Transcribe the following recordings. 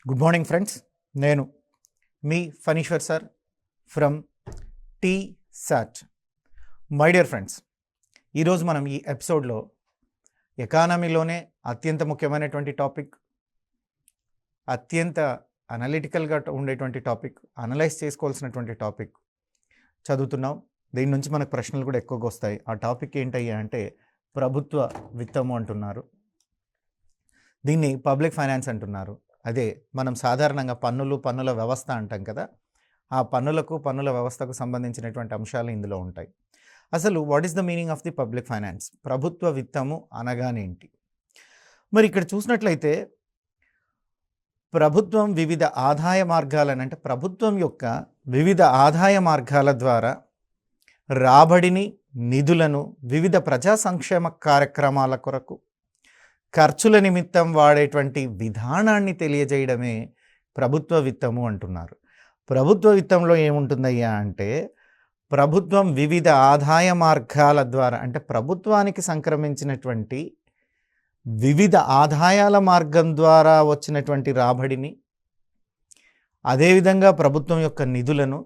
Good morning friends. నేను మీ Phaneeshwar sir from T SAT. My dear friends, ఈరోజు మనం ఈ ఎపిసోడ్లో ఎకానమీలోనే అత్యంత ముఖ్యమైనటువంటి టాపిక్, అత్యంత అనలిటికల్గా ఉండేటువంటి టాపిక్, అనలైజ్ చేసుకోవాల్సినటువంటి టాపిక్ చదువుతున్నాం. దీని నుంచి మనకు ప్రశ్నలు కూడా ఎక్కువగా వస్తాయి. ఆ టాపిక్ ఏంటయ్యా అంటే ప్రభుత్వ విత్తము అంటున్నారు. దీన్ని పబ్లిక్ ఫైనాన్స్ అంటున్నారు. అదే మనం సాధారణంగా పన్నుల వ్యవస్థ అంటాం కదా, ఆ పన్నుల వ్యవస్థకు సంబంధించినటువంటి అంశాలు ఇందులో ఉంటాయి. అసలు what is the meaning of the public finance? ప్రభుత్వ విత్తము అనగానేంటి? మరి ఇక్కడ చూసినట్లయితే ప్రభుత్వం వివిధ ఆదాయ మార్గాలను, అంటే ప్రభుత్వం యొక్క వివిధ ఆదాయ మార్గాల ద్వారా రాబడిని, నిధులను వివిధ ప్రజా సంక్షేమ కార్యక్రమాల కొరకు ఖర్చుల నిమిత్తం వాడేటువంటి విధానాన్ని తెలియజేయడమే ప్రభుత్వ విత్తము అంటున్నారు. ప్రభుత్వ విత్తంలో ఏముంటుందయ్యా అంటే ప్రభుత్వం వివిధ ఆదాయ మార్గాల ద్వారా, అంటే ప్రభుత్వానికి సంక్రమించినటువంటి వివిధ ఆదాయాల మార్గం ద్వారా వచ్చినటువంటి రాబడిని, అదేవిధంగా ప్రభుత్వం యొక్క నిధులను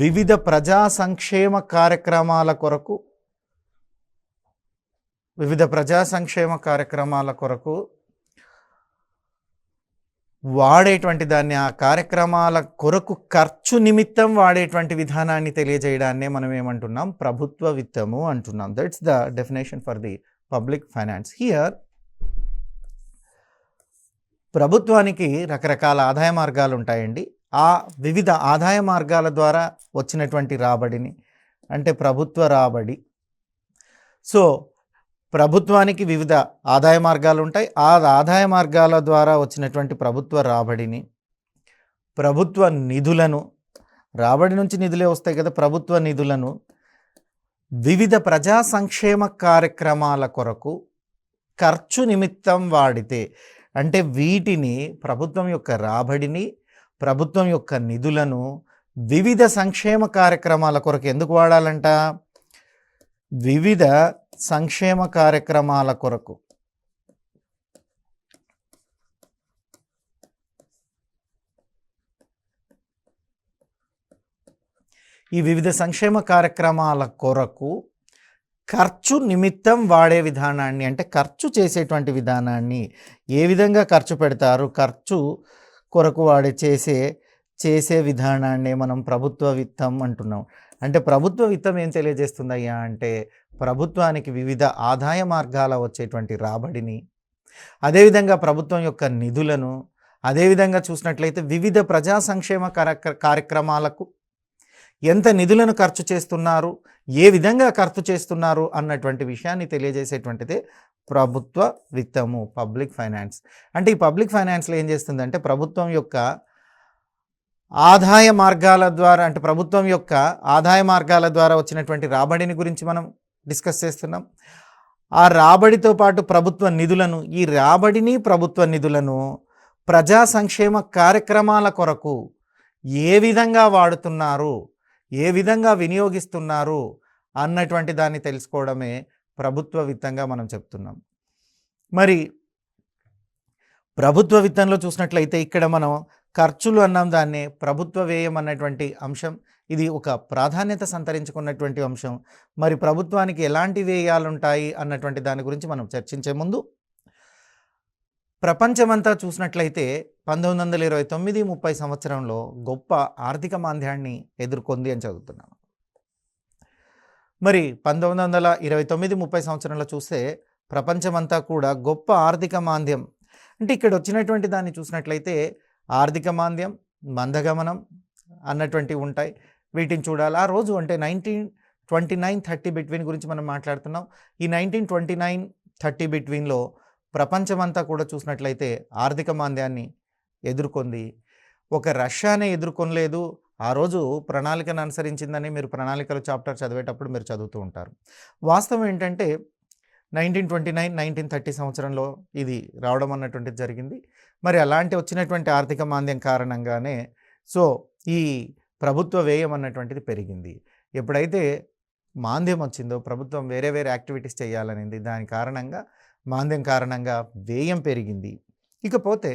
వివిధ ప్రజా సంక్షేమ కార్యక్రమాల కొరకు వాడేటువంటి దాన్ని, ఆ కార్యక్రమాల కొరకు ఖర్చు నిమిత్తం వాడేటువంటి విధానాన్ని తెలియజేయడాన్నే మనం ఏమంటున్నాం? ప్రభుత్వ విత్తము అంటున్నాం. That's the definition for the public finance. Here ప్రభుత్వానికి రకరకాల ఆదాయ మార్గాలు ఉంటాయండి. ఆ వివిధ ఆదాయ మార్గాల ద్వారా వచ్చినటువంటి రాబడిని, అంటే ప్రభుత్వ రాబడి. సో ప్రభుత్వానికి వివిధ ఆదాయ మార్గాలు ఉంటాయి. ఆ ఆదాయ మార్గాల ద్వారా వచ్చినటువంటి ప్రభుత్వ రాబడిని, ప్రభుత్వ నిధులను, రాబడి నుంచి నిధులే వస్తాయి కదా, ప్రభుత్వ నిధులను వివిధ ప్రజా సంక్షేమ కార్యక్రమాల కొరకు ఖర్చు నిమిత్తం వాడితే, అంటే వీటిని, ప్రభుత్వం యొక్క రాబడిని, ప్రభుత్వం యొక్క నిధులను వివిధ సంక్షేమ కార్యక్రమాల కొరకు ఎందుకు వాడాలంట? వివిధ సంక్షేమ కార్యక్రమాల కొరకు. ఈ వివిధ సంక్షేమ కార్యక్రమాల కొరకు ఖర్చు నిమిత్తం వాడే విధానాన్ని, అంటే ఖర్చు చేసేటువంటి విధానాన్ని, ఏ విధంగా ఖర్చు పెడతారు, ఖర్చు కొరకు చేసే విధానాన్ని మనం ప్రభుత్వ విత్తం అంటున్నాం. అంటే ప్రభుత్వ విత్తం ఏం తెలియజేస్తుందయ్యా అంటే ప్రభుత్వానికి వివిధ ఆదాయ మార్గాల వచ్చేటువంటి రాబడిని, అదేవిధంగా ప్రభుత్వం యొక్క నిధులను, అదేవిధంగా చూసినట్లయితే వివిధ ప్రజా సంక్షేమ కార్యక్రమాలకు ఎంత నిధులను ఖర్చు చేస్తున్నారు, ఏ విధంగా ఖర్చు చేస్తున్నారు అన్నటువంటి విషయాన్ని తెలియజేసేటువంటిదే ప్రభుత్వ విత్తము, పబ్లిక్ ఫైనాన్స్. అంటే ఈ పబ్లిక్ ఫైనాన్స్లో ఏం చేస్తుందంటే ప్రభుత్వం యొక్క ఆదాయ మార్గాల ద్వారా, అంటే ప్రభుత్వం యొక్క ఆదాయ మార్గాల ద్వారా వచ్చినటువంటి రాబడిని గురించి మనం డిస్కస్ చేస్తున్నాం. ఆ రాబడితో పాటు ప్రభుత్వ నిధులను, ఈ రాబడిని, ప్రభుత్వ నిధులను ప్రజా సంక్షేమ కార్యక్రమాల కొరకు ఏ విధంగా వాడుతున్నారు, ఏ విధంగా వినియోగిస్తున్నారు అన్నటువంటి దాన్ని తెలుసుకోవడమే ప్రభుత్వ విత్తంగా మనం చెప్తున్నాం. మరి ప్రభుత్వ విత్తంలో చూసినట్లయితే ఇక్కడ మనం ఖర్చులు అన్నాం, దాన్నే ప్రభుత్వ వ్యయం అన్నటువంటి అంశం. ఇది ఒక ప్రాధాన్యత సంతరించుకున్నటువంటి అంశం. మరి ప్రభుత్వానికి ఎలాంటి వ్యయాలు ఉంటాయి అన్నటువంటి దాని గురించి మనం చర్చించే ముందు, ప్రపంచమంతా చూసినట్లయితే 1929-30 సంవత్సరంలో గొప్ప ఆర్థిక మాంద్యాన్ని ఎదుర్కొంది అని చదువుతున్నాం. మరి 1929-30 సంవత్సరంలో చూస్తే ప్రపంచమంతా కూడా గొప్ప ఆర్థిక మాంద్యం, అంటే ఇక్కడ వచ్చినటువంటి దాన్ని చూసినట్లయితే ఆర్థిక మాంద్యం, మందగమనం అన్నటువంటివి ఉంటాయి. వీటిని చూడాలి. ఆ రోజు అంటే 1929-30 బిట్వీన్ గురించి మనం మాట్లాడుతున్నాం. ఈ 1929-30 బిట్వీన్లో ప్రపంచమంతా కూడా చూసినట్లయితే ఆర్థిక మాంద్యాన్ని ఎదుర్కొంది. ఒక రష్యానే ఎదుర్కొనలేదు, ఆ రోజు ప్రణాళికను అనుసరించిందని మీరు ప్రణాళికలు చాప్టర్ చదివేటప్పుడు మీరు చదువుతూ ఉంటారు. వాస్తవం ఏంటంటే 1929-1930 సంవత్సరంలో ఇది రావడం అన్నటువంటిది జరిగింది. మరి అలాంటి వచ్చినటువంటి ఆర్థిక మాంద్యం కారణంగానే ఈ ప్రభుత్వ వ్యయం అన్నటువంటిది పెరిగింది. ఎప్పుడైతే మాంద్యం వచ్చిందో ప్రభుత్వం వేరే యాక్టివిటీస్ చేయాలనింది, దాని కారణంగా మాంద్యం కారణంగా వ్యయం పెరిగింది. ఇకపోతే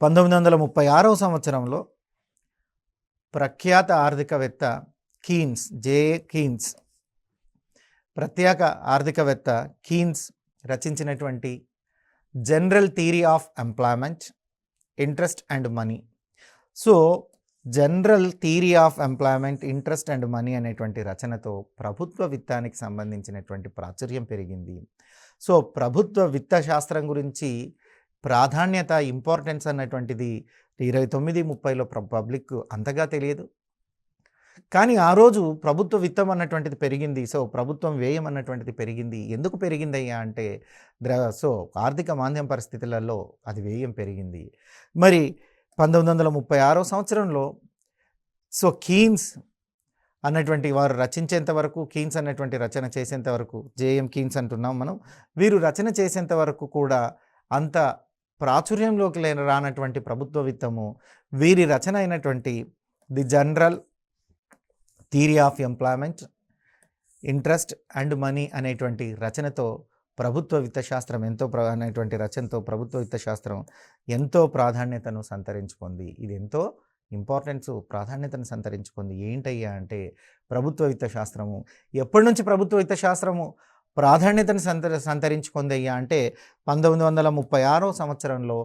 1936వ సంవత్సరంలో ప్రఖ్యాత ఆర్థికవేత్త జేఏ కీన్స్ ప్రత్యేక ఆర్థికవేత్త కీన్స్ రచించినటువంటి general theory of employment, interest and money. So general theory of employment, interest and money అనేటువంటి రచనతో ప్రభుత్వ విత్తానికి సంబంధించినటువంటి ప్రాచుర్యం పెరిగింది. సో ప్రభుత్వ విత్త శాస్త్రం గురించి ప్రాధాన్యత, ఇంపార్టెన్స్ అన్నటువంటిది 29-30లో పబ్లిక్ అంతగా తెలియదు. కానీ ఆ రోజు ప్రభుత్వ విత్తం అన్నటువంటిది పెరిగింది. సో ప్రభుత్వం వ్యయం అన్నటువంటిది పెరిగింది. ఎందుకు పెరిగిందయ్యా అంటే ఆర్థిక మాంద్యం పరిస్థితులలో అది వ్యయం పెరిగింది. మరి 1936వ సంవత్సరంలో కీన్స్ అన్నటువంటి వారు రచించేంత వరకు, కీన్స్ అన్నటువంటి రచన చేసేంత వరకు, జేఎం కీన్స్ అంటున్నాం మనం, వీరు రచన చేసేంత వరకు కూడా అంత ప్రాచుర్యంలోకి రానటువంటి ప్రభుత్వ విత్తము వీరి రచన అయినటువంటి the general theory of employment, interest and money అనేటువంటి రచనతో ప్రభుత్వ విత్తశాస్త్రం అనేటువంటి రచనతో ప్రభుత్వ విత్తశాస్త్రం ఎంతో ప్రాధాన్యతను సంతరించుకుంది. ఇది ఎంతో ప్రాధాన్యతను సంతరించుకుంది. ఏంటయ్యా అంటే ప్రభుత్వ విత్తశాస్త్రము ఎప్పటి నుంచి ప్రభుత్వ విత్తశాస్త్రము ప్రాధాన్యతను సంతరించుకుంది అయ్యా అంటే 1936వ సంవత్సరంలో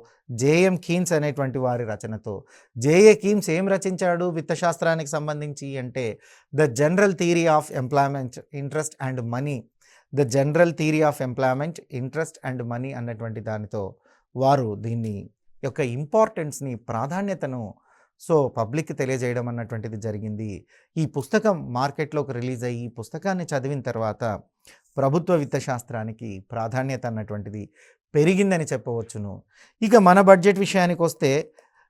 జేఎం కీన్స్ అనేటువంటి వారి రచనతో. జేఏ కీన్స్ ఏం రచించాడు విత్తశాస్త్రానికి సంబంధించి అంటే the general theory of employment, interest and money, the general theory of employment, interest and money అన్నటువంటి దానితో వారు దీన్ని యొక్క ఇంపార్టెన్స్ని, ప్రాధాన్యతను పబ్లిక్కి తెలియజేయడం అన్నటువంటిది జరిగింది. ఈ పుస్తకం మార్కెట్లోకి రిలీజ్ అయ్యి ఈ పుస్తకాన్ని చదివిన తర్వాత ప్రభుత్వ విత్తశాస్త్రానికి ప్రాధాన్యత అన్నటువంటిది పెరిగిందని చెప్పవచ్చును. ఇక మన బడ్జెట్ విషయానికి వస్తే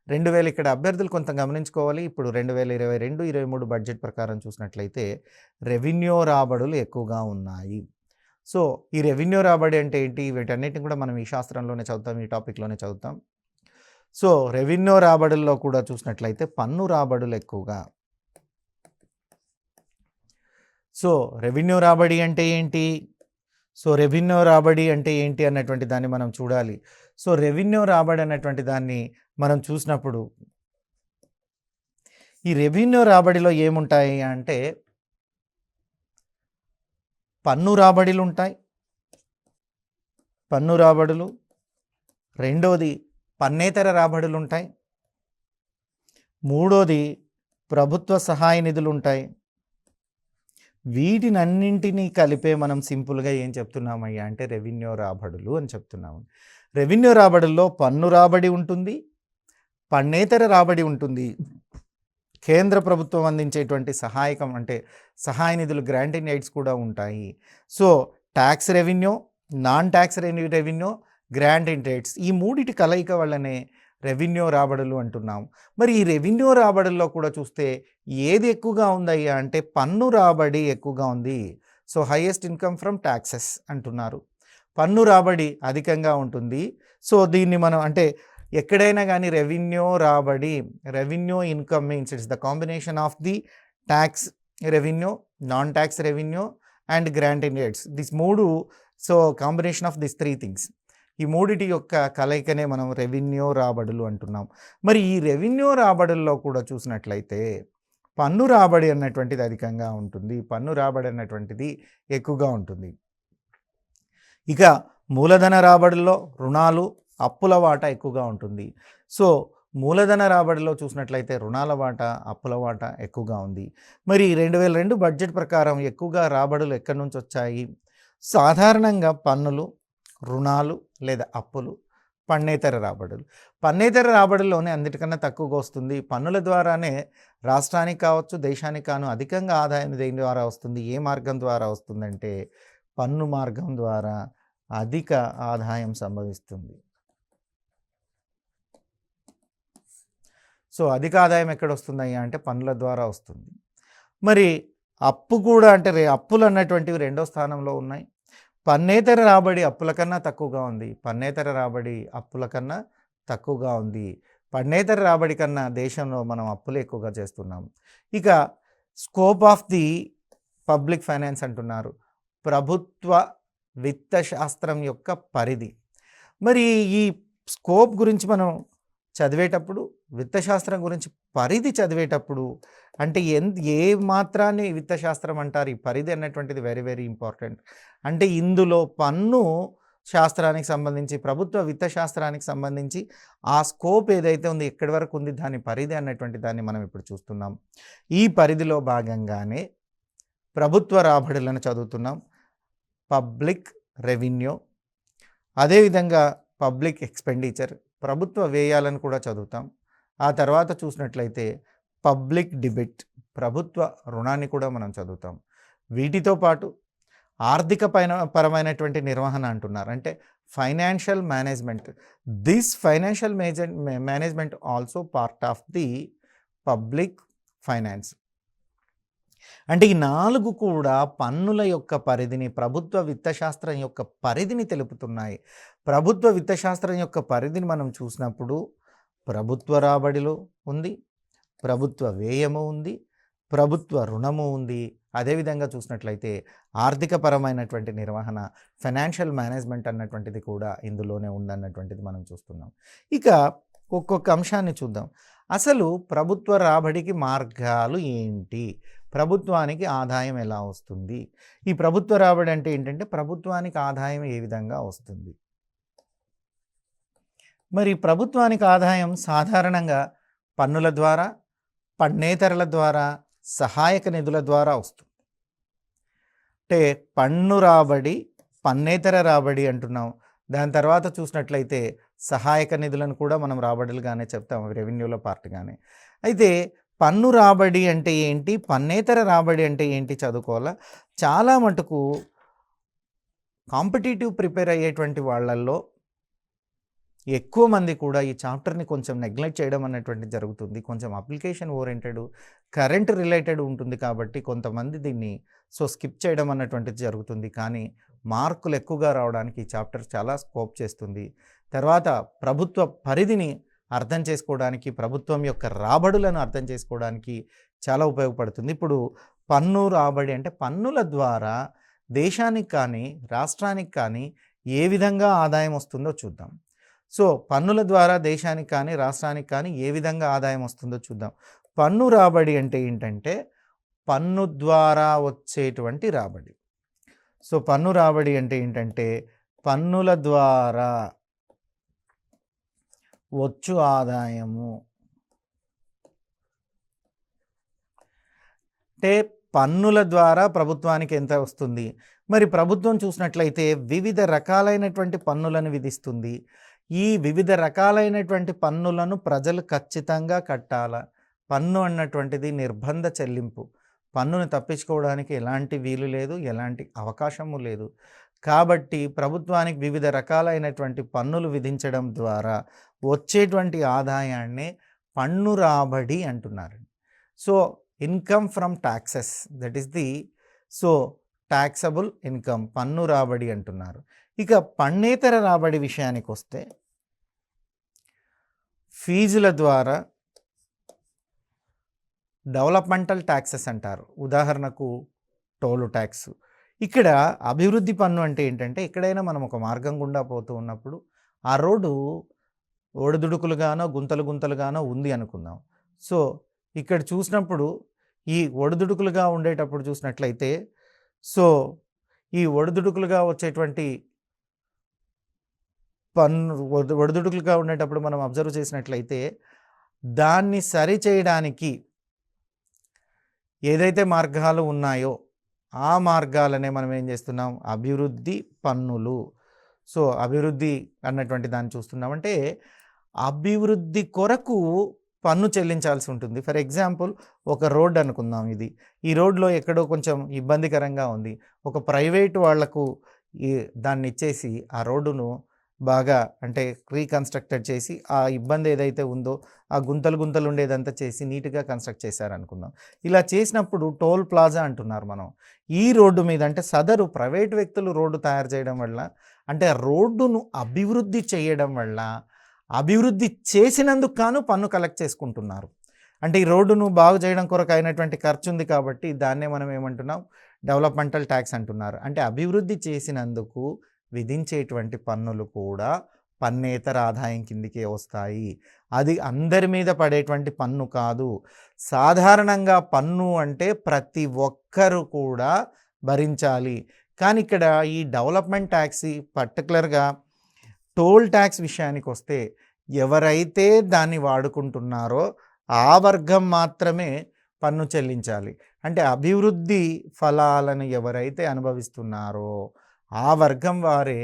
2000 ఇక్కడ అభ్యర్థులు కొంత గమనించుకోవాలి. ఇప్పుడు 2022-23 బడ్జెట్ ప్రకారం చూసినట్లయితే రెవెన్యూ రాబడులు ఎక్కువగా ఉన్నాయి. ఈ రెవెన్యూ రాబడి అంటే ఏంటి, వీటన్నిటిని కూడా మనం ఈ శాస్త్రంలోనే చదువుతాం, ఈ టాపిక్లోనే చదువుతాం. రెవెన్యూ రాబడుల్లో కూడా చూసినట్లయితే పన్ను రాబడులు ఎక్కువగా. రెవెన్యూ రాబడి అంటే ఏంటి, రెవెన్యూ రాబడి అంటే ఏంటి అన్నటువంటి దాన్ని మనం చూడాలి. రెవెన్యూ రాబడి అన్నటువంటి దాన్ని మనం చూసినప్పుడు ఈ రెవెన్యూ రాబడిలో ఏముంటాయి అంటే పన్ను రాబడులు ఉంటాయి, పన్ను రాబడులు. రెండోది పన్నేతర రాబడులు ఉంటాయి. మూడోది ప్రభుత్వ సహాయ నిధులు ఉంటాయి. వీటినన్నింటినీ కలిపే మనం సింపుల్గా ఏం చెప్తున్నామయ్యా అంటే రెవెన్యూ రాబడులు అని చెప్తున్నాము. రెవెన్యూ రాబడుల్లో పన్ను రాబడి ఉంటుంది, పన్నేతర రాబడి ఉంటుంది, కేంద్ర ప్రభుత్వం అందించేటువంటి సహాయకం అంటే సహాయ నిధులు, గ్రాంటింగ్ ఎయిడ్స్ కూడా ఉంటాయి. Tax revenue, non tax revenue, granting AIDS, ఈ మూడిటి కలయిక వల్లనే రెవెన్యూ రాబడులు అంటున్నాం. మరి ఈ రెవెన్యూ రాబడుల్లో కూడా చూస్తే ఏది ఎక్కువగా ఉందయ్యా అంటే పన్ను రాబడి ఎక్కువగా ఉంది. హైయెస్ట్ ఇన్కమ్ ఫ్రమ్ ట్యాక్సెస్ అంటున్నారు. పన్ను రాబడి అధికంగా ఉంటుంది. దీన్ని మనం అంటే ఎక్కడైనా కానీ రెవెన్యూ రాబడి, revenue income means it's the combination of the tax revenue, non tax revenue and granting AIDS. This మూడు కాంబినేషన్ ఆఫ్ దిస్ 3 థింగ్స్, ఈ మూడిటి యొక్క కలయికనే మనం రెవెన్యూ రాబడులు అంటున్నాం. మరి ఈ రెవెన్యూ రాబడుల్లో కూడా చూసినట్లయితే పన్ను రాబడి అన్నటువంటిది అధికంగా ఉంటుంది, పన్ను రాబడి అన్నటువంటిది ఎక్కువగా ఉంటుంది. ఇక మూలధన రాబడుల్లో రుణాలు, అప్పుల వాటా ఎక్కువగా ఉంటుంది. మూలధన రాబడిలో చూసినట్లయితే రుణాల వాటా, అప్పుల వాటా ఎక్కువగా ఉంది. మరి 2002 బడ్జెట్ ప్రకారం ఎక్కువగా రాబడులు ఎక్కడి నుంచి వచ్చాయి? సాధారణంగా పన్నులు, రుణాలు లేదా అప్పులు, పన్నేతర రాబడులు. పన్నేతర రాబడుల్లోనే అన్నిటికన్నా తక్కువగా వస్తుంది. పన్నుల ద్వారానే రాష్ట్రానికి కావచ్చు, దేశానికి కాను అధికంగా ఆదాయం దేని ద్వారా వస్తుంది? ఏ మార్గం ద్వారా వస్తుందంటే పన్ను మార్గం ద్వారా అధిక ఆదాయం సంభవిస్తుంది. అధిక ఆదాయం ఎక్కడ వస్తుందయ్యా అంటే పన్నుల ద్వారా వస్తుంది. మరి అప్పు కూడా అంటే అప్పులు అన్నటువంటివి 2వ స్థానంలో ఉన్నాయి. పన్నేతర రాబడి అప్పుల కన్నా తక్కువగా ఉంది, పన్నేతర రాబడి అప్పుల కన్నా తక్కువగా ఉంది. పన్నేతర రాబడి కన్నా దేశంలో మనం అప్పులు ఎక్కువగా చేస్తున్నాం. ఇక scope of the public finance అంటున్నారు, ప్రభుత్వ విత్త శాస్త్రం యొక్క పరిధి. మరి ఈ స్కోప్ గురించి మనం చదివేటప్పుడు విత్తశాస్త్రం గురించి పరిధి చదివేటప్పుడు అంటే ఏ మాత్రాన్ని విత్తశాస్త్రం అంటారు, ఈ పరిధి అన్నటువంటిది వెరీ వెరీ ఇంపార్టెంట్. అంటే ఇందులో పన్ను శాస్త్రానికి సంబంధించి, ప్రభుత్వ విత్తశాస్త్రానికి సంబంధించి ఆ స్కోప్ ఏదైతే ఉంది, ఎక్కడి వరకు ఉంది, దాని పరిధి అన్నటువంటి దాన్ని మనం ఇప్పుడు చూస్తున్నాం. ఈ పరిధిలో భాగంగానే ప్రభుత్వ రాబడులను చదువుతున్నాం, పబ్లిక్ రెవెన్యూ, అదేవిధంగా పబ్లిక్ ఎక్స్పెండిచర్, ప్రభుత్వ వ్యయాలను కూడా చదువుతాం. ఆ తర్వాత చూసినట్లయితే పబ్లిక్ డిబెట్, ప్రభుత్వ రుణాన్ని కూడా మనం చదువుతాం. వీటితో పాటు ఆర్థిక పరమైనటువంటి నిర్వహణ అంటున్నారు, అంటే financial management. This financial management also part of the public finance. అంటే ఈ 4 కూడా పన్నుల యొక్క పరిధిని, ప్రభుత్వ విత్తశాస్త్రం యొక్క పరిధిని తెలుపుతున్నాయి. ప్రభుత్వ విత్తశాస్త్రం యొక్క పరిధిని మనం చూసినప్పుడు ప్రభుత్వ రాబడిలో ఉంది, ప్రభుత్వ వ్యయము ఉంది, ప్రభుత్వ రుణము ఉంది. అదేవిధంగా చూసినట్లయితే ఆర్థికపరమైనటువంటి నిర్వహణ, ఫైనాన్షియల్ మేనేజ్మెంట్ అన్నటువంటిది కూడా ఇందులోనే ఉందన్నటువంటిది మనం చూస్తున్నాం. ఇక ఒక్కొక్క అంశాన్ని చూద్దాం. అసలు ప్రభుత్వ రాబడికి మార్గాలు ఏంటి, ప్రభుత్వానికి ఆదాయం ఎలా వస్తుంది? ఈ ప్రభుత్వ రాబడి అంటే ఏంటంటే ప్రభుత్వానికి ఆదాయం ఏ విధంగా వస్తుంది? మరి ప్రభుత్వానికి ఆదాయం సాధారణంగా పన్నుల ద్వారా, పన్నేతరల ద్వారా, సహాయక నిధుల ద్వారా వస్తుంది. అంటే పన్ను రాబడి, పన్నేతర రాబడి అంటున్నాం. దాని తర్వాత చూసినట్లయితే సహాయక నిధులను కూడా మనం రాబడులుగానే చెప్తాం, రెవెన్యూలో పార్ట్గానే. అయితే పన్ను రాబడి అంటే ఏంటి, పన్నేతర రాబడి అంటే ఏంటి చదువుకోవాలా. చాలా మటుకు కాంపిటేటివ్ ప్రిపేర్ అయ్యేటువంటి వాళ్ళల్లో ఎక్కువ మంది కూడా ఈ చాప్టర్ని కొంచెం నెగ్లెక్ట్ చేయడం అన్నటువంటిది జరుగుతుంది. కొంచెం అప్లికేషన్ ఓరియంటెడ్, కరెంట్ రిలేటెడ్ ఉంటుంది కాబట్టి కొంతమంది దీన్ని స్కిప్ చేయడం అన్నటువంటిది జరుగుతుంది. కానీ మార్కులు ఎక్కువగా రావడానికి ఈ చాప్టర్ చాలా స్కోప్ చేస్తుంది. తర్వాత ప్రభుత్వ పరిధిని అర్థం చేసుకోవడానికి, ప్రభుత్వం యొక్క రాబడులను అర్థం చేసుకోవడానికి చాలా ఉపయోగపడుతుంది. ఇప్పుడు పన్ను రాబడి అంటే పన్నుల ద్వారా దేశానికి కానీ రాష్ట్రానికి కానీ ఏ విధంగా ఆదాయం వస్తుందో చూద్దాం. సో పన్నుల ద్వారా దేశానికి కానీ రాష్ట్రానికి కానీ ఏ విధంగా ఆదాయం వస్తుందో చూద్దాం. పన్ను రాబడి అంటే ఏంటంటే పన్ను ద్వారా వచ్చేటువంటి రాబడి. సో పన్ను రాబడి అంటే ఏంటంటే పన్నుల ద్వారా వచ్చు ఆదాయము. అంటే పన్నుల ద్వారా ప్రభుత్వానికి ఎంత వస్తుంది? మరి ప్రభుత్వం చూసినట్లయితే వివిధ రకాలైనటువంటి పన్నులను విధిస్తుంది. ఈ వివిధ రకాలైనటువంటి పన్నులను ప్రజలు ఖచ్చితంగా కట్టాల. పన్ను అన్నటువంటిది నిర్బంధ చెల్లింపు. పన్నును తప్పించుకోవడానికి ఎలాంటి వీలు లేదు, ఎలాంటి అవకాశము లేదు. కాబట్టి ప్రభుత్వానికి వివిధ రకాలైనటువంటి పన్నులు విధించడం ద్వారా వచ్చేటువంటి ఆదాయాన్నే పన్ను రాబడి అంటున్నారు. So income from taxes, that is the taxable income, పన్ను రాబడి అంటున్నారు. ఇక పన్నేతర రాబడి విషయానికి వస్తే ఫీజుల ద్వారా డెవలప్మెంటల్ ట్యాక్సెస్ అంటారు. ఉదాహరణకు టోలు ట్యాక్స్. ఇక్కడ అభివృద్ధి పన్ను అంటే ఏంటంటే ఎక్కడైనా మనం ఒక మార్గం గుండా పోతూ ఉన్నప్పుడు ఆ రోడ్డు ఒడిదుడుకులుగానో గుంతలు గుంతలుగానో ఉంది అనుకుందాం. సో ఇక్కడ చూసినప్పుడు ఈ ఒడిదుడుకులుగా ఉండేటప్పుడు చూసినట్లయితే ఈ ఒడిదుడుకులుగా వచ్చేటువంటి ఒడిదుడుకులుగా ఉండేటప్పుడు మనం అబ్జర్వ్ చేసినట్లయితే దాన్ని సరిచేయడానికి ఏదైతే మార్గాలు ఉన్నాయో ఆ మార్గాలనే మనం ఏం చేస్తున్నాం, అభివృద్ధి పన్నులు. సో అభివృద్ధి అన్నటువంటి దాన్ని చూస్తున్నామంటే అభివృద్ధి కొరకు పన్ను చెల్లించాల్సి ఉంటుంది. ఫర్ ఎగ్జాంపుల్ ఒక రోడ్ అనుకుందాం. ఈ రోడ్లో ఎక్కడో కొంచెం ఇబ్బందికరంగా ఉంది. ఒక ప్రైవేటు వాళ్లకు దాన్ని ఇచ్చేసి ఆ రోడ్డును బాగా అంటే రీకన్స్ట్రక్టెడ్ చేసి ఆ ఇబ్బంది ఏదైతే ఉందో ఆ గుంతలు ఉండేదంతా చేసి నీట్గా కన్స్ట్రక్ట్ చేశారనుకుందాం. ఇలా చేసినప్పుడు టోల్ ప్లాజా అంటున్నారు మనం. ఈ రోడ్డు మీద అంటే సదరు ప్రైవేట్ వ్యక్తులు రోడ్డు తయారు చేయడం వల్ల, అంటే రోడ్డును అభివృద్ధి చేయడం వల్ల అభివృద్ధి చేసినందుకు గాను పన్ను కలెక్ట్ చేసుకుంటున్నారు. అంటే ఈ రోడ్డును బాగు చేయడం కొరకు అయినటువంటి ఖర్చు ఉంది కాబట్టి దాన్నే మనం ఏమంటున్నాం, డెవలప్మెంటల్ ట్యాక్స్ అంటున్నారు. అంటే అభివృద్ధి చేసినందుకు విధించేటువంటి పన్నులు కూడా పన్నేతర ఆదాయం కిందికే వస్తాయి. అది అందరి మీద పడేటువంటి పన్ను కాదు. సాధారణంగా పన్ను అంటే ప్రతి ఒక్కరు కూడా భరించాలి. కానీ ఇక్కడ ఈ డెవలప్మెంట్ ట్యాక్స్ పర్టికులర్గా టోల్ ట్యాక్స్ విషయానికొస్తే ఎవరైతే దాన్ని వాడుకుంటున్నారో ఆ వర్గం మాత్రమే పన్ను చెల్లించాలి. అంటే అభివృద్ధి ఫలాలను ఎవరైతే అనుభవిస్తున్నారో ఆ వర్గం వారే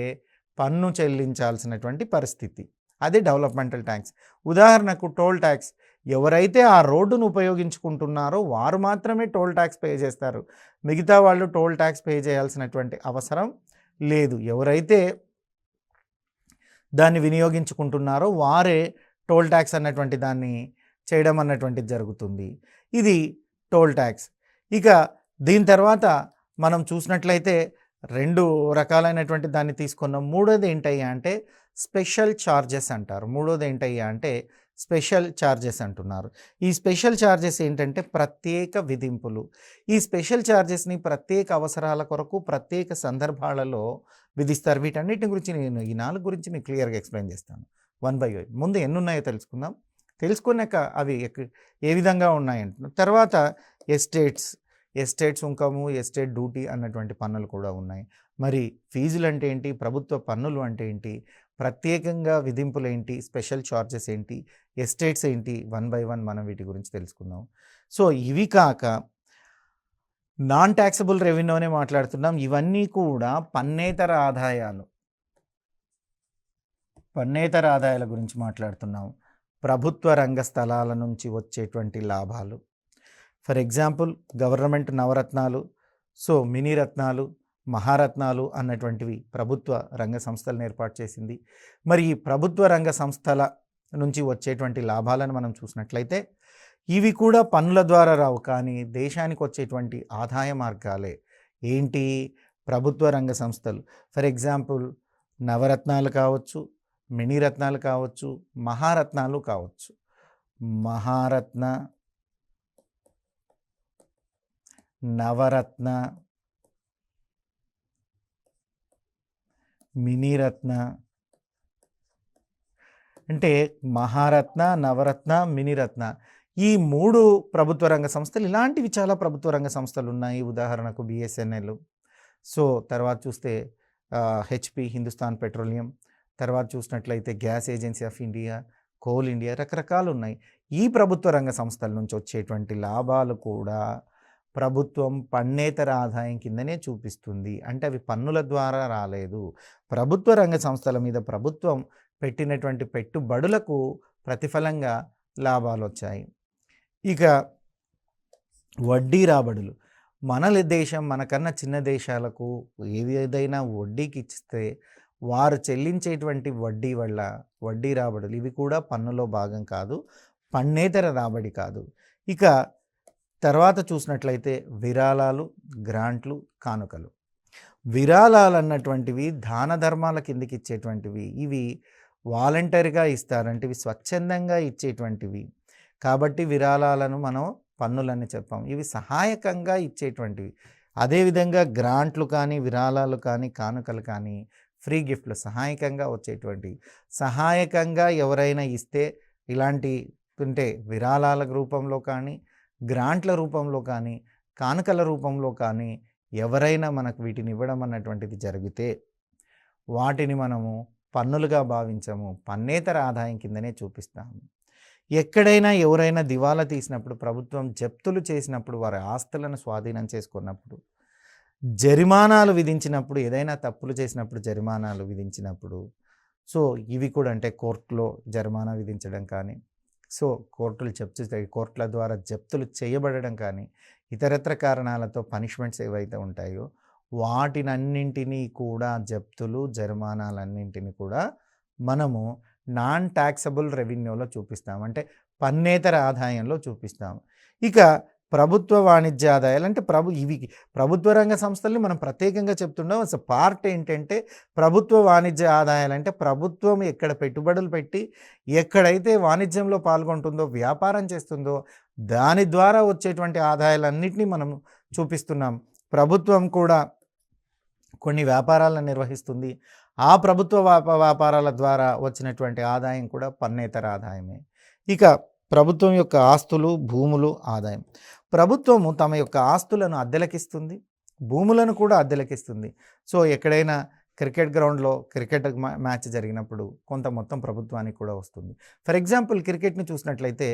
పన్ను చెల్లించాల్సినటువంటి పరిస్థితి. అది డెవలప్మెంటల్ ట్యాక్స్. ఉదాహరణకు టోల్ ట్యాక్స్ ఎవరైతే ఆ రోడ్డును ఉపయోగించుకుంటున్నారో వారు మాత్రమే టోల్ ట్యాక్స్ పే చేస్తారు. మిగతా వాళ్ళు టోల్ ట్యాక్స్ పే చేయాల్సినటువంటి అవసరం లేదు. ఎవరైతే దాన్ని వినియోగించుకుంటున్నారో వారే టోల్ ట్యాక్స్ అన్నటువంటి దాన్ని చేయడం అన్నటువంటిది జరుగుతుంది. ఇది టోల్ ట్యాక్స్. ఇక దీని తర్వాత మనం చూసినట్లయితే 2 రకాలైనటువంటి దాన్ని తీసుకున్నాం. మూడోది ఏంటయ్యా అంటే స్పెషల్ ఛార్జెస్ అంటారు. మూడోది ఏంటయ్యా అంటే స్పెషల్ ఛార్జెస్ అంటున్నారు. ఈ స్పెషల్ ఛార్జెస్ ఏంటంటే ప్రత్యేక విధింపులు. ఈ స్పెషల్ ఛార్జెస్ని ప్రత్యేక అవసరాల కొరకు ప్రత్యేక సందర్భాలలో విధిస్తారు. వీటన్నిటి గురించి నేను ఈ 4 గురించి మీకు క్లియర్గా ఎక్స్ప్లెయిన్ చేస్తాను వన్ బై వన్. ముందు ఎన్ని ఉన్నాయో తెలుసుకుందాం. తెలుసుకున్నాక అవి ఏ విధంగా ఉన్నాయంటున్నాం. తర్వాత ఎస్టేట్ సుంకము, ఎస్టేట్ డ్యూటీ అన్నటువంటి పన్నులు కూడా ఉన్నాయి. మరి ఫీజులు అంటే ఏంటి, ప్రభుత్వ పన్నులు అంటే ఏంటి, ప్రత్యేకంగా విధింపులు ఏంటి, స్పెషల్ చార్జెస్ ఏంటి, ఎస్టేట్స్ ఏంటి, వన్ బై వన్ మనం వీటి గురించి తెలుసుకుందాం. సో ఇవి కాక నాన్ ట్యాక్సబుల్ రెవెన్యూనే మాట్లాడుతున్నాం. ఇవన్నీ కూడా పన్నేతర ఆదాయాల గురించి మాట్లాడుతున్నాం. ప్రభుత్వ రంగ స్థలాల నుంచి వచ్చేటువంటి లాభాలు. For example government Navaratnalu, so mini రత్నాలు, మహారత్నాలు అన్నటువంటివి ప్రభుత్వ రంగ సంస్థలను ఏర్పాటు చేసింది. మరి ఈ ప్రభుత్వ రంగ సంస్థల నుంచి వచ్చేటువంటి లాభాలను మనం చూసినట్లయితే ఇవి కూడా పన్నుల ద్వారా రావు, కానీ దేశానికి వచ్చేటువంటి ఆదాయ మార్గాలే. ఏంటి? ప్రభుత్వ రంగ సంస్థలు. ఫర్ ఎగ్జాంపుల్ నవరత్నాలు కావచ్చు, మినీ రత్నాలు కావచ్చు, మహారత్నాలు కావచ్చు. మహారత్న, నవరత్న, మినీ రత్న అంటే మహారత్న, నవరత్న, మినీ రత్న ఈ 3 ప్రభుత్వ రంగ సంస్థలు. ఇలాంటివి చాలా ప్రభుత్వ రంగ సంస్థలు ఉన్నాయి. ఉదాహరణకు బిఎస్ఎన్ఎల్, సో తర్వాత చూస్తే హెచ్పి హిందుస్థాన్ పెట్రోలియం, తర్వాత చూసినట్లయితే gas agency of India, coal India, రకరకాలు ఉన్నాయి. ఈ ప్రభుత్వ రంగ సంస్థల నుంచి వచ్చేటువంటి లాభాలు కూడా ప్రభుత్వం పన్నేతర ఆదాయం కిందనే చూపిస్తుంది. అంటే అవి పన్నుల ద్వారా రాలేదు. ప్రభుత్వ రంగ సంస్థల మీద ప్రభుత్వం పెట్టినటువంటి పెట్టుబడులకు ప్రతిఫలంగా లాభాలు వచ్చాయి. ఇక వడ్డీ రాబడులు. మన దేశం మనకన్నా చిన్న దేశాలకు ఏదైనా వడ్డీకి ఇస్తే వారు చెల్లించేటువంటి వడ్డీ వల్ల వడ్డీ రాబడులు ఇవి కూడా పన్నులో భాగం కాదు, పన్నేతర రాబడి కాదు. ఇక తర్వాత చూసినట్లయితే విరాళాలు, గ్రాంట్లు, కానుకలు. విరాళాలు అన్నటువంటివి దాన ధర్మాల కిందకి ఇచ్చేటువంటివి. ఇవి వాలంటరీగా ఇస్తారంటే ఇవి స్వచ్ఛందంగా ఇచ్చేటువంటివి. కాబట్టి విరాళాలను మనం పన్నులని చెప్పాం. ఇవి సహాయకంగా ఇచ్చేటువంటివి. అదేవిధంగా గ్రాంట్లు కానీ, విరాళాలు కానీ, కానుకలు కానీ ఫ్రీ గిఫ్ట్లు సహాయకంగా వచ్చేటువంటివి. సహాయకంగా ఎవరైనా ఇస్తే ఇలాంటి ఉంటే విరాళాల రూపంలో కానీ, గ్రాంట్ల రూపంలో కానీ, కానుకల రూపంలో కానీ ఎవరైనా మనకు వీటిని ఇవ్వడం అన్నటువంటిది జరిగితే వాటిని మనము పన్నులుగా భావించము, పన్నేతర ఆదాయం కిందనే చూపిస్తాము. ఎక్కడైనా ఎవరైనా దివాలా తీసినప్పుడు, ప్రభుత్వం జప్తులు చేసినప్పుడు, వారి ఆస్తులను స్వాధీనం చేసుకున్నప్పుడు, జరిమానాలు విధించినప్పుడు, ఏదైనా తప్పులు చేసినప్పుడు జరిమానాలు విధించినప్పుడు, సో ఇవి కూడా అంటే కోర్టులో జరిమానా విధించడం కానీ, సో కోర్టుల ద్వారా జప్తులు చేయబడడం కానీ, ఇతరత్ర కారణాలతో పనిష్మెంట్స్ ఏవైతే ఉంటాయో వాటినన్నింటినీ కూడా జప్తులు, జరిమానాలన్నింటినీ కూడా మనము నాన్ ట్యాక్సబుల్ రెవెన్యూలో చూపిస్తాం. అంటే పన్నేతర ఆదాయంలో చూపిస్తాం. ఇక ప్రభుత్వ వాణిజ్య ఆదాయాలు అంటే ఇవి ప్రభుత్వ రంగ సంస్థల్ని మనం ప్రత్యేకంగా చెప్తున్నాం. అసలు పార్ట్ ఏంటంటే ప్రభుత్వ వాణిజ్య ఆదాయాలు అంటే ప్రభుత్వం ఎక్కడ పెట్టుబడులు పెట్టి ఎక్కడైతే వాణిజ్యంలో పాల్గొంటుందో, వ్యాపారం చేస్తుందో దాని ద్వారా వచ్చేటువంటి ఆదాయాలన్నింటినీ మనం చూపిస్తున్నాం. ప్రభుత్వం కూడా కొన్ని వ్యాపారాలను నిర్వహిస్తుంది. ఆ ప్రభుత్వ వ్యాపారాల ద్వారా వచ్చినటువంటి ఆదాయం కూడా పన్నేతర ఆదాయమే. ఇక ప్రభుత్వం యొక్క ఆస్తులు, భూములు ఆదాయం. ప్రభుత్వము తమ యొక్క ఆస్తులను అద్దెలకిస్తుంది, భూములను కూడా అద్దెలకిస్తుంది. సో ఎక్కడైనా క్రికెట్ గ్రౌండ్లో క్రికెట్ మ్యాచ్ జరిగినప్పుడు కొంత మొత్తం ప్రభుత్వానికి కూడా వస్తుంది. ఫర్ ఎగ్జాంపుల్ క్రికెట్ని చూసినట్లయితే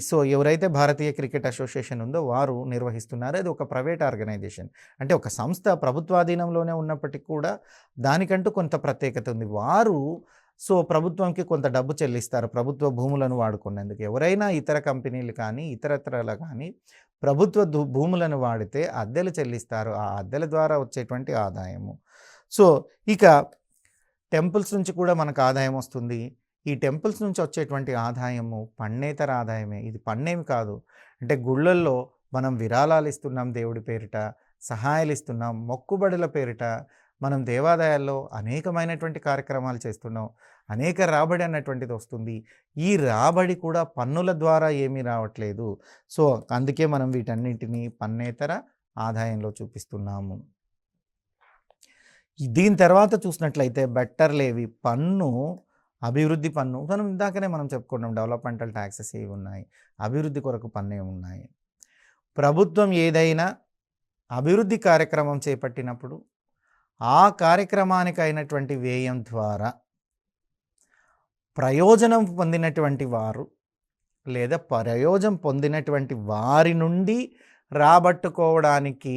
సో ఎవరైతే భారతీయ క్రికెట్ అసోసియేషన్ ఉందో వారు నిర్వహిస్తున్నారు. అది ఒక ప్రైవేట్ ఆర్గనైజేషన్, అంటే ఒక సంస్థ ప్రభుత్వాధీనంలోనే ఉన్నప్పటికీ కూడా దానికంటూ కొంత ప్రత్యేకత ఉంది. వారు ప్రభుత్వంకి కొంత డబ్బు చెల్లిస్తారు ప్రభుత్వ భూములను వాడుకునేందుకు. ఎవరైనా ఇతర కంపెనీలు కానీ ఇతరత్రాలు కానీ ప్రభుత్వ భూములను వాడితే అద్దెలు చెల్లిస్తారు. ఆ అద్దెల ద్వారా వచ్చేటువంటి ఆదాయము. ఇక టెంపుల్స్ నుంచి కూడా మనకు ఆదాయం వస్తుంది. ఈ టెంపుల్స్ నుంచి వచ్చేటువంటి ఆదాయము పన్నేతర ఆదాయమే. ఇది పన్నేమి కాదు. అంటే గుళ్ళల్లో మనం విరాళాలు ఇస్తున్నాం, దేవుడి పేరిట సహాయాలు ఇస్తున్నాం, మొక్కుబడుల పేరిట మనం దేవాలయాల్లో అనేకమైనటువంటి కార్యక్రమాలు చేస్తున్నాం. అనేక రాబడి అన్నటువంటిది వస్తుంది. ఈ రాబడి కూడా పన్నుల ద్వారా ఏమీ రావట్లేదు. అందుకే మనం వీటన్నింటినీ పన్నేతర ఆదాయంలో చూపిస్తున్నాము. దీని తర్వాత చూసినట్లయితే బెట్టర్లేవి పన్ను, అభివృద్ధి పన్ను. ఇందాకనే మనం చెప్పుకున్నాం డెవలప్మెంటల్ ట్యాక్సెస్ ఏవి ఉన్నాయి, అభివృద్ధి కొరకు పన్ను ఉన్నాయి. ప్రభుత్వం ఏదైనా అభివృద్ధి కార్యక్రమం చేపట్టినప్పుడు ఆ కార్యక్రమానికి అయినటువంటి వ్యయం ద్వారా ప్రయోజనం పొందినటువంటి వారు లేదా ప్రయోజనం పొందినటువంటి వారి నుండి రాబట్టుకోవడానికి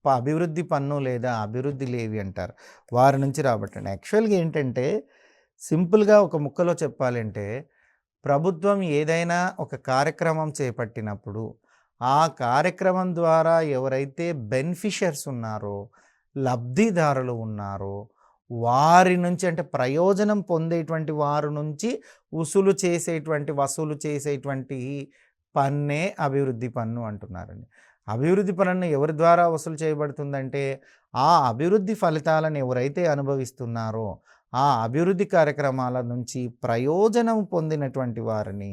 అభివృద్ధి పన్ను లేదా అభివృద్ధి లేవి అంటారు. వారి నుంచి రాబట్టండి. యాక్చువల్గా ఏంటంటే సింపుల్గా ఒక ముక్కలో చెప్పాలంటే ప్రభుత్వం ఏదైనా ఒక కార్యక్రమం చేపట్టినప్పుడు ఆ కార్యక్రమం ద్వారా ఎవరైతే బెనిఫిషియర్స్ ఉన్నారో, లబ్ధిదారులు ఉన్నారో వారి నుంచి, అంటే ప్రయోజనం పొందేటువంటి వారి నుంచి వసూలు చేసేటువంటి పన్నే అభివృద్ధి పన్ను అంటున్నారండి. అభివృద్ధి పన్ను ఎవరి ద్వారా వసూలు చేయబడుతుందంటే ఆ అభివృద్ధి ఫలితాలను ఎవరైతే అనుభవిస్తున్నారో ఆ అభివృద్ధి కార్యక్రమాల నుంచి ప్రయోజనం పొందినటువంటి వారిని,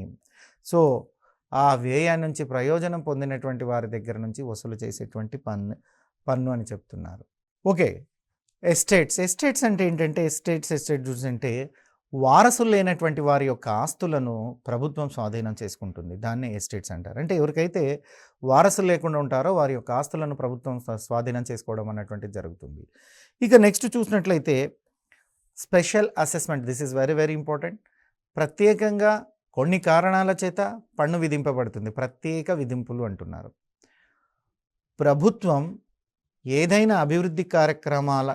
ఆ వ్యయం నుంచి ప్రయోజనం పొందినటువంటి వారి దగ్గర నుంచి వసూలు చేసేటువంటి పన్ను అని చెప్తున్నారు. ఓకే, ఎస్టేట్స్ అంటే ఏంటంటే ఎస్టేట్స్ అంటే వారసులు లేనటువంటి వారి యొక్క ఆస్తులను ప్రభుత్వం స్వాధీనం చేసుకుంటుంది. దాన్నే ఎస్టేట్స్ అంటారు. అంటే ఎవరికైతే వారసులు లేకుండా ఉంటారో వారి యొక్క ఆస్తులను ప్రభుత్వం స్వాధీనం చేసుకోవడం అన్నటువంటిది జరుగుతుంది. ఇక నెక్స్ట్ చూసినట్లయితే special assessment. This is very very important. ప్రత్యేకంగా కొన్ని కారణాల చేత పన్ను విధింపబడుతుంది. ప్రత్యేక విధింపులు అంటున్నారు. ప్రభుత్వం ఏదైనా అభివృద్ధి కార్యక్రమాల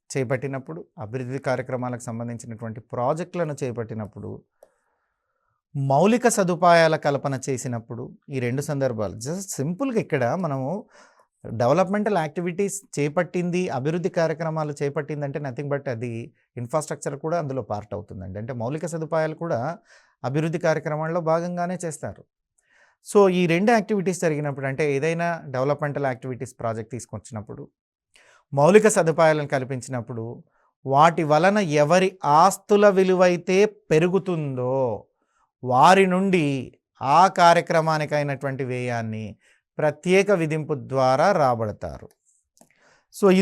చేపట్టినప్పుడు, అభివృద్ధి కార్యక్రమాలకు సంబంధించినటువంటి ప్రాజెక్టులను చేపట్టినప్పుడు, మౌలిక సదుపాయాల కల్పన చేసినప్పుడు, ఈ రెండు సందర్భాలు జస్ట్ సింపుల్గా ఇక్కడ మనము డెవలప్మెంటల్ యాక్టివిటీస్ చేపట్టింది, అభివృద్ధి కార్యక్రమాలు చేపట్టింది అంటే నథింగ్ బట్ అది ఇన్ఫ్రాస్ట్రక్చర్ కూడా అందులో పార్ట్ అవుతుందండి. అంటే మౌలిక సదుపాయాలు కూడా అభివృద్ధి కార్యక్రమాల్లో భాగంగానే చేస్తారు. ఈ రెండు యాక్టివిటీస్ జరిగినప్పుడు, అంటే ఏదైనా డెవలప్మెంటల్ యాక్టివిటీస్ ప్రాజెక్ట్ తీసుకొచ్చినప్పుడు, మౌలిక సదుపాయాలను కల్పించినప్పుడు, వాటి వలన ఎవరి ఆస్తుల విలువైతే పెరుగుతుందో వారి నుండి ఆ కార్యక్రమానికి అయినటువంటి వ్యయాన్ని ప్రత్యేక విధింపు ద్వారా రాబడతారు.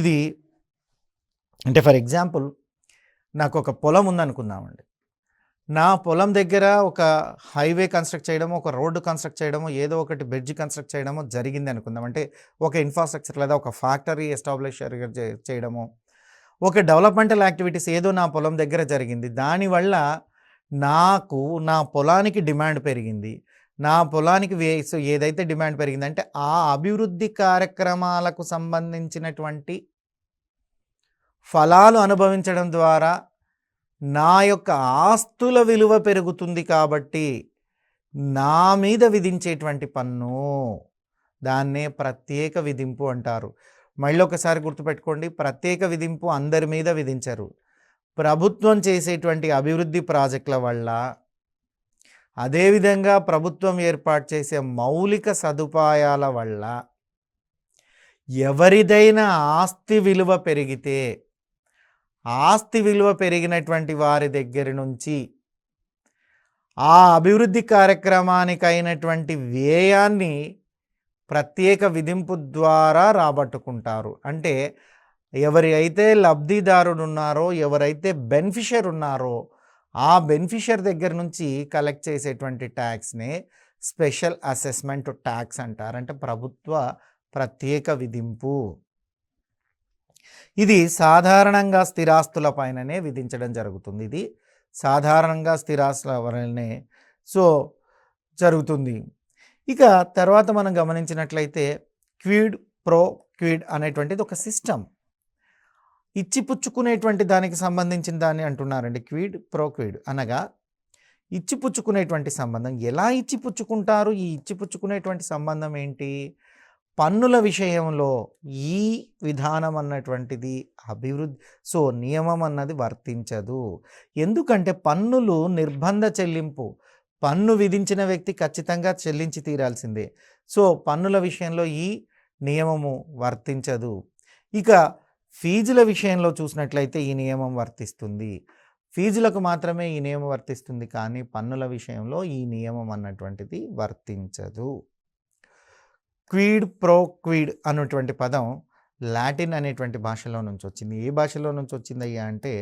ఇది అంటే ఫర్ ఎగ్జాంపుల్ నాకు ఒక పొలం ఉందనుకుందామండి. నా పొలం దగ్గర ఒక హైవే కన్స్ట్రక్ట్ చేయడమో, ఒక రోడ్డు కన్స్ట్రక్ట్ చేయడమో, ఏదో ఒకటి బ్రిడ్జ్ కన్స్ట్రక్ట్ చేయడమో జరిగింది అనుకుందాం. అంటే ఒక ఇన్ఫ్రాస్ట్రక్చర్ లేదా ఒక ఫ్యాక్టరీ ఎస్టాబ్లిష్ చేయడమో, ఒక డెవలప్మెంటల్ యాక్టివిటీస్ ఏదో నా పొలం దగ్గర జరిగింది. దానివల్ల నాకు నా పొలానికి డిమాండ్ పెరిగింది. నా పొలానికి ఏదైతే డిమాండ్ పెరిగిందంటే ఆ అభివృద్ధి కార్యక్రమాలకు సంబంధించినటువంటి ఫలాలు అనుభవించడం ద్వారా నా యొక్క ఆస్తుల విలువ పెరుగుతుంది. కాబట్టి నా మీద విధించేటువంటి పన్ను దాన్నే ప్రత్యేక విధింపు అంటారు. మళ్ళీ ఒకసారి గుర్తుపెట్టుకోండి, ప్రత్యేక విధింపు అందరి మీద విధించరు. ప్రభుత్వం చేసేటువంటి అభివృద్ధి ప్రాజెక్టుల వల్ల, అదేవిధంగా ప్రభుత్వం ఏర్పాటు చేసే మౌలిక సదుపాయాల వల్ల ఎవరిదైనా ఆస్తి విలువ పెరిగితే ఆస్తి విలువ పెరిగినటువంటి వారి దగ్గర నుంచి ఆ అభివృద్ధి కార్యక్రమానికి అయినటువంటి వ్యయాన్ని ప్రత్యేక విధింపు ద్వారా రాబట్టుకుంటారు. అంటే ఎవరి అయితే లబ్ధిదారుడు ఉన్నారో, ఎవరైతే బెనిఫిషియర్ ఉన్నారో, ఆ బెనిఫిషియర్ దగ్గర నుంచి కలెక్ట్ చేసేటువంటి ట్యాక్స్‌నే స్పెషల్ అసెస్మెంట్ ట్యాక్స్ అంటారు. అంటే ప్రభుత్వ ప్రత్యేక విధింపు. ఇది సాధారణంగా స్థిరాస్తుల పైననే విధించడం జరుగుతుంది. ఇది సాధారణంగా స్థిరాస్తుల వలనే జరుగుతుంది. ఇక తర్వాత మనం గమనించినట్లయితే క్విడ్ ప్రో క్విడ్ అనేటువంటిది ఒక సిస్టమ్. ఇచ్చిపుచ్చుకునేటువంటి దానికి సంబంధించిన దాన్ని అంటున్నారండి. క్విడ్ ప్రో క్విడ్ అనగా ఇచ్చిపుచ్చుకునేటువంటి సంబంధం. ఎలా ఇచ్చిపుచ్చుకుంటారు? ఈ ఇచ్చిపుచ్చుకునేటువంటి సంబంధం ఏంటి? పన్నుల విషయంలో ఈ విధానం అన్నటువంటిది నియమం అన్నది వర్తించదు. ఎందుకంటే పన్నులు నిర్బంధ చెల్లింపు. పన్ను విధించిన వ్యక్తి ఖచ్చితంగా చెల్లించి తీరాల్సిందే. పన్నుల విషయంలో ఈ నియమము వర్తించదు. ఇక ఫీజుల విషయంలో చూసినట్లయితే ఈ నియమం వర్తిస్తుంది. ఫీజులకు మాత్రమే ఈ నియమం వర్తిస్తుంది, కానీ పన్నుల విషయంలో ఈ నియమం అన్నటువంటిది వర్తించదు. క్విడ్ ప్రో క్విడ్ అన్నటువంటి పదం లాటిన్ అనేటువంటి భాషలో నుంచి వచ్చింది. ఏ భాషలో నుంచి వచ్చిందయ్యా అంటే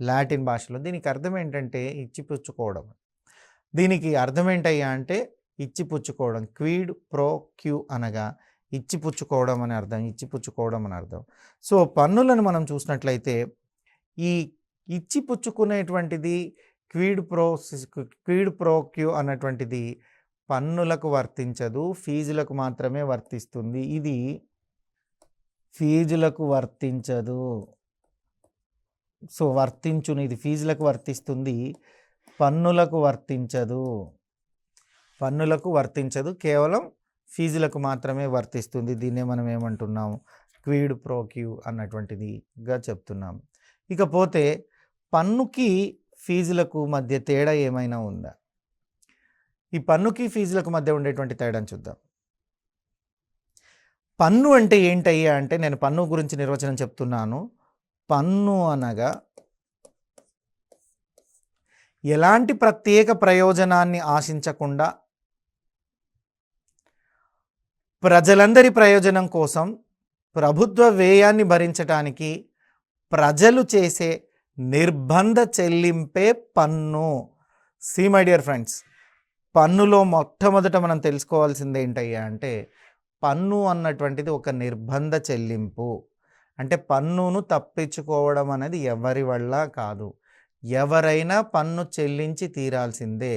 లాటిన్ భాషలో. దీనికి అర్థం ఏంటంటే ఇచ్చిపుచ్చుకోవడం. దీనికి అర్థం ఏంటయ్యా అంటే ఇచ్చిపుచ్చుకోవడం. క్విడ్ ప్రో క్యూ అనగా ఇచ్చిపుచ్చుకోవడం అని అర్థం, ఇచ్చిపుచ్చుకోవడం అని అర్థం. పన్నులను మనం చూసినట్లయితే ఈ ఇచ్చిపుచ్చుకునేటువంటిది క్విడ్ ప్రో క్యూ అన్నటువంటిది పన్నులకు వర్తించదు, ఫీజులకు మాత్రమే వర్తిస్తుంది. ఇది ఫీజులకు వర్తించదు. వర్తించును. ఇది ఫీజులకు వర్తిస్తుంది, పన్నులకు వర్తించదు. పన్నులకు వర్తించదు, కేవలం ఫీజులకు మాత్రమే వర్తిస్తుంది. దీన్నే మనం ఏమంటున్నాము? క్విడ్ ప్రో క్యూ అన్నటువంటిదిగా చెప్తున్నాం. ఇకపోతే పన్నుకి ఫీజులకు మధ్య తేడా ఏమైనా ఉందా? ఈ పన్నుకి ఫీజులకు మధ్య ఉండేటువంటి తేడాను చూద్దాం. పన్ను అంటే ఏంటయ్యా అంటే, నేను పన్ను గురించి నిర్వచనం చెప్తున్నాను. పన్ను అనగా ఎలాంటి ప్రత్యేక ప్రయోజనాన్ని ఆశించకుండా ప్రజలందరి ప్రయోజనం కోసం ప్రభుత్వ వ్యయాన్ని భరించడానికి ప్రజలు చేసే నిర్బంధ చెల్లింపే పన్ను. మై డియర్ ఫ్రెండ్స్, పన్నులో మొట్టమొదట మనం తెలుసుకోవాల్సింది ఏంటయ్యా అంటే, పన్ను అన్నటువంటిది ఒక నిర్బంధ చెల్లింపు. అంటే పన్నును తప్పించుకోవడం అనేది ఎవరి వల్ల కాదు. ఎవరైనా పన్ను చెల్లించి తీరాల్సిందే.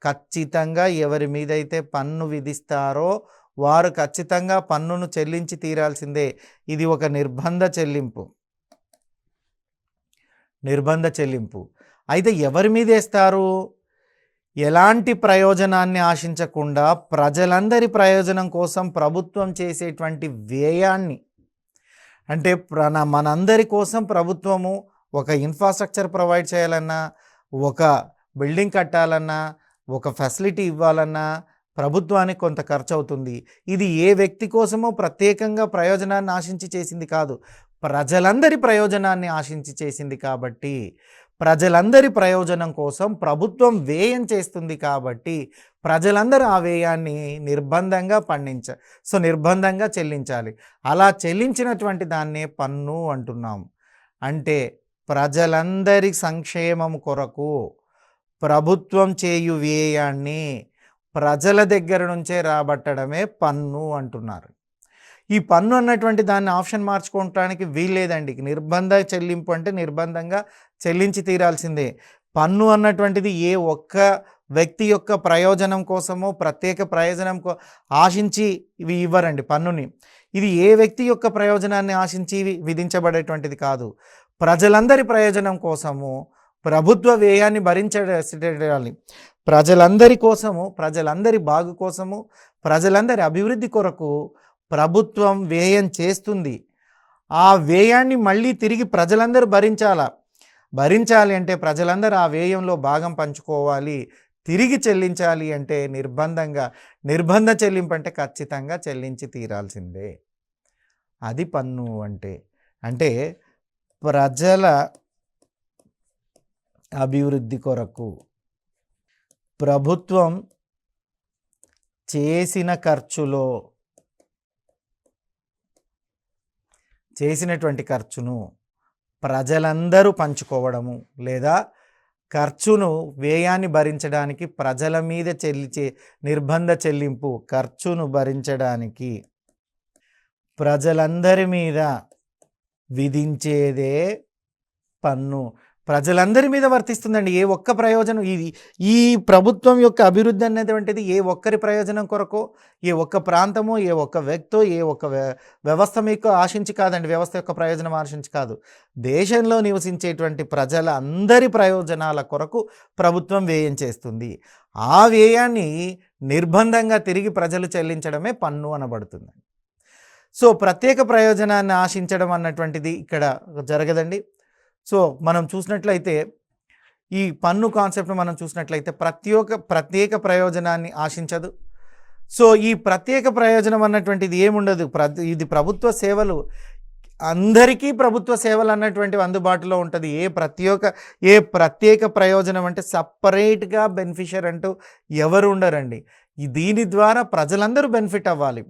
ఖచ్చితంగా ఎవరి మీదైతే పన్ను విధిస్తారో వారు ఖచ్చితంగా పన్నును చెల్లించి తీరాల్సిందే. ఇది ఒక నిర్బంధ చెల్లింపు. నిర్బంధ చెల్లింపు. అయితే ఎవరి మీద వేస్తారు? ఎలాంటి ప్రయోజనాన్ని ఆశించకుండా ప్రజలందరి ప్రయోజనం కోసం ప్రభుత్వం చేసేటువంటి వ్యయాన్ని, అంటే మనందరి కోసం ప్రభుత్వము ఒక ఇన్ఫ్రాస్ట్రక్చర్ ప్రొవైడ్ చేయాలన్నా, ఒక బిల్డింగ్ కట్టాలన్నా, ఒక ఫెసిలిటీ ఇవ్వాలన్నా ప్రభుత్వానికి కొంత ఖర్చు అవుతుంది. ఇది ఏ వ్యక్తి కోసమో ప్రత్యేకంగా ప్రయోజనాన్ని ఆశించి చేసింది కాదు, ప్రజలందరి ప్రయోజనాన్ని ఆశించి చేసింది. కాబట్టి ప్రజలందరి ప్రయోజనం కోసం ప్రభుత్వం వ్యయం చేస్తుంది. కాబట్టి ప్రజలందరూ ఆ వ్యయాన్ని నిర్బంధంగా నిర్బంధంగా చెల్లించాలి. అలా చెల్లించినటువంటి దాన్నే పన్ను అంటున్నాం. అంటే ప్రజలందరి సంక్షేమం కొరకు ప్రభుత్వం చేయు వ్యయాన్ని ప్రజల దగ్గర నుంచే రాబట్టడమే పన్ను అంటున్నారు. ఈ పన్ను అన్నటువంటి దాన్ని ఆప్షన్ మార్చుకోవడానికి వీల్లేదండి. నిర్బంధ చెల్లింపు అంటే నిర్బంధంగా చెల్లించి తీరాల్సిందే. పన్ను అన్నటువంటిది ఏ ఒక్క వ్యక్తి యొక్క ప్రయోజనం కోసమో ప్రత్యేక ప్రయోజనం ఆశించి ఇవి ఇవ్వరండి పన్నుని. ఇది ఏ వ్యక్తి యొక్క ప్రయోజనాన్ని ఆశించి విధించబడేటువంటిది కాదు. ప్రజలందరి ప్రయోజనం కోసము ప్రభుత్వ వ్యయాన్ని భరించాలి. ప్రజలందరి కోసము, ప్రజలందరి బాగు కోసము, ప్రజలందరి అభివృద్ధి కొరకు ప్రభుత్వం వ్యయం చేస్తుంది. ఆ వ్యయాన్ని మళ్ళీ తిరిగి ప్రజలందరూ భరించాలి అంటే ప్రజలందరూ ఆ వ్యయంలో భాగం పంచుకోవాలి. తిరిగి చెల్లించాలి అంటే నిర్బంధ చెల్లింపు అంటే ఖచ్చితంగా చెల్లించి తీరాల్సిందే. అది పన్ను అంటే ప్రజల అభివృద్ధి కొరకు ప్రభుత్వం చేసిన ఖర్చులో చేసినటువంటి ఖర్చును ప్రజలందరూ పంచుకోవడము, లేదా ఖర్చును వ్యయాన్ని భరించడానికి ప్రజల మీద నిర్బంధ చెల్లింపు, ఖర్చును భరించడానికి ప్రజలందరి మీద విధించేదే పన్ను. ప్రజలందరి మీద వర్తిస్తుందండి. ఏ ఒక్క ప్రయోజనం ఈ ప్రభుత్వం యొక్క అభివృద్ధి అనేటువంటిది ఏ ఒక్కరి ప్రయోజనం కొరకో, ఏ ఒక్క ప్రాంతమో, ఏ ఒక్క వ్యక్తో, ఏ ఒక్క వ్యవస్థ మీకు ఆశించి కాదండి. వ్యవస్థ యొక్క ప్రయోజనం ఆశించి కాదు. దేశంలో నివసించేటువంటి ప్రజల అందరి ప్రయోజనాల కొరకు ప్రభుత్వం వ్యయం చేస్తుంది. ఆ వ్యయాన్ని నిర్బంధంగా తిరిగి ప్రజలు చెల్లించడమే పన్ను అనబడుతుంది. సో ప్రత్యేక ప్రయోజనాన్ని ఆశించడం అన్నటువంటిది ఇక్కడ జరగదండి. సో మనం చూసినట్లయితే ఈ పన్ను కాన్సెప్ట్ మనం చూసినట్లయితే ప్రత్యేక ప్రయోజనాన్ని ఆశించదు. సో ఈ ప్రత్యేక ప్రయోజనం అన్నటువంటిది ఏముండదు. ఇది ప్రభుత్వ సేవలు, అందరికీ ప్రభుత్వ సేవలు అన్నటువంటివి అందుబాటులో ఉంటుంది. ఏ ప్రత్యేక ప్రయోజనం అంటే సపరేట్గా బెనిఫిషియర్ అంటూ ఎవరు ఉండరండి. దీని ద్వారా ప్రజలందరూ బెనిఫిట్ అవ్వాలి.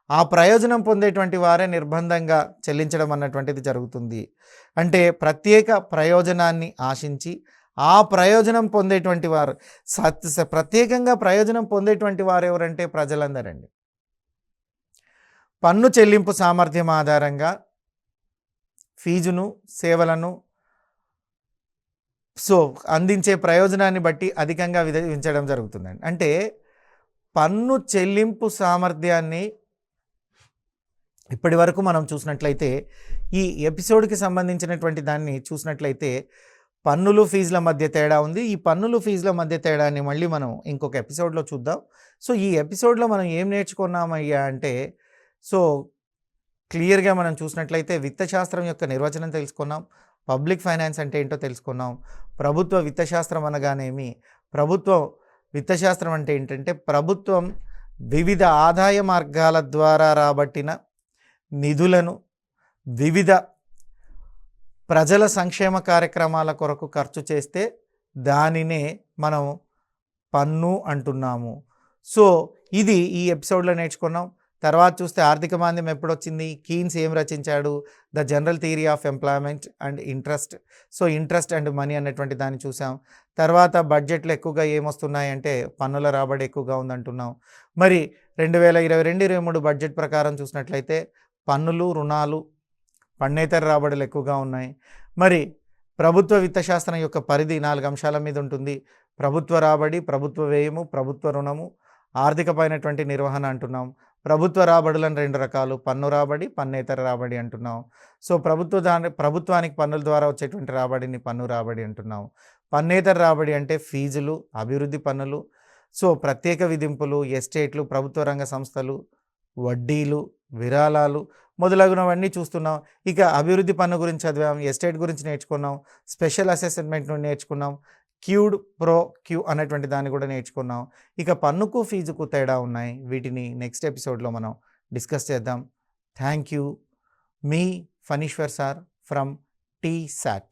ఆ ప్రయోజనం పొందేటువంటి వారే నిర్బంధంగా చెల్లించడం అన్నటువంటిది జరుగుతుంది. అంటే ప్రత్యేక ప్రయోజనాన్ని ఆశించి ఆ ప్రయోజనం పొందేటువంటి వారు ప్రత్యేకంగా ప్రయోజనం పొందేటువంటి వారు ఎవరంటే ప్రజలందరండి. పన్ను చెల్లింపు సామర్థ్యం ఆధారంగా ఫీజును, సేవలను అందించే ప్రయోజనాన్ని బట్టి అధికంగా విధించడం జరుగుతుందండి. అంటే పన్ను చెల్లింపు సామర్థ్యాన్ని ఇప్పటి వరకు మనం చూసినట్లయితే ఈ ఎపిసోడ్కి సంబంధించినటువంటి దాన్ని చూసినట్లయితే పన్నులు ఫీజుల మధ్య తేడా ఉంది. ఈ పన్నులు ఫీజుల మధ్య తేడాన్ని మళ్ళీ మనం ఇంకొక ఎపిసోడ్లో చూద్దాం. సో ఈ ఎపిసోడ్లో మనం ఏం నేర్చుకున్నామయ్యా అంటే క్లియర్గా మనం చూసినట్లయితే విత్తశాస్త్రం యొక్క నిర్వచనం తెలుసుకున్నాం. పబ్లిక్ ఫైనాన్స్ అంటే ఏంటో తెలుసుకున్నాం. ప్రభుత్వ విత్తశాస్త్రం అనగానేమి, ప్రభుత్వ విత్తశాస్త్రం అంటే ఏంటంటే ప్రభుత్వం వివిధ ఆదాయ మార్గాల ద్వారా రాబట్టిన నిధులను వివిధ ప్రజల సంక్షేమ కార్యక్రమాల కొరకు ఖర్చు చేస్తే దానినే మనం పన్ను అంటున్నాము. సో ఇది ఈ ఎపిసోడ్లో నేర్చుకున్నాం. తర్వాత చూస్తే ఆర్థిక మాంద్యం ఎప్పుడొచ్చింది, కీన్స్ ఏం రచించాడు, the general theory of employment and interest. So interest and money అనేటువంటి దాన్ని చూసాం. తర్వాత బడ్జెట్లు ఎక్కువగా ఏమొస్తున్నాయంటే పన్నుల రాబడి ఎక్కువగా ఉందంటున్నాం. మరి 2022-23 బడ్జెట్ ప్రకారం చూసినట్లయితే పన్నులు, రుణాలు, పన్నేతర రాబడులు ఎక్కువగా ఉన్నాయి. మరి ప్రభుత్వ విత్తశాస్త్రం యొక్క పరిధి 4 అంశాల మీద ఉంటుంది. ప్రభుత్వ రాబడి, ప్రభుత్వ వ్యయము, ప్రభుత్వ రుణము, ఆర్థికమైనటువంటి నిర్వహణ అంటున్నాం. ప్రభుత్వ రాబడులను 2 రకాలు, పన్ను రాబడి, పన్నేతర రాబడి అంటున్నాం. సో ప్రభుత్వానికి పన్నుల ద్వారా వచ్చేటువంటి రాబడిని పన్ను రాబడి అంటున్నాం. పన్నేతర రాబడి అంటే ఫీజులు, అభివృద్ధి పన్నులు, సో ప్రత్యేక విధింపులు, ఎస్టేట్లు, ప్రభుత్వ రంగ సంస్థలు, వడ్డీలు, విరాళాలు మొదలగునవన్నీ చూస్తున్నాం. ఇక అభివృద్ధి పన్ను గురించి చదివాం, ఎస్టేట్ గురించి నేర్చుకున్నాం, స్పెషల్ అసెస్మెంట్ నేర్చుకున్నాం, క్యూడ్ ప్రో క్యూ అనేటువంటి దాన్ని కూడా నేర్చుకున్నాం. ఇక పన్నుకు ఫీజుకు తేడా ఉన్నాయి. వీటిని నెక్స్ట్ ఎపిసోడ్లో మనం డిస్కస్ చేద్దాం. Thank you. మీ ఫణీశ్వర్ సార్ ఫ్రమ్ TSAT.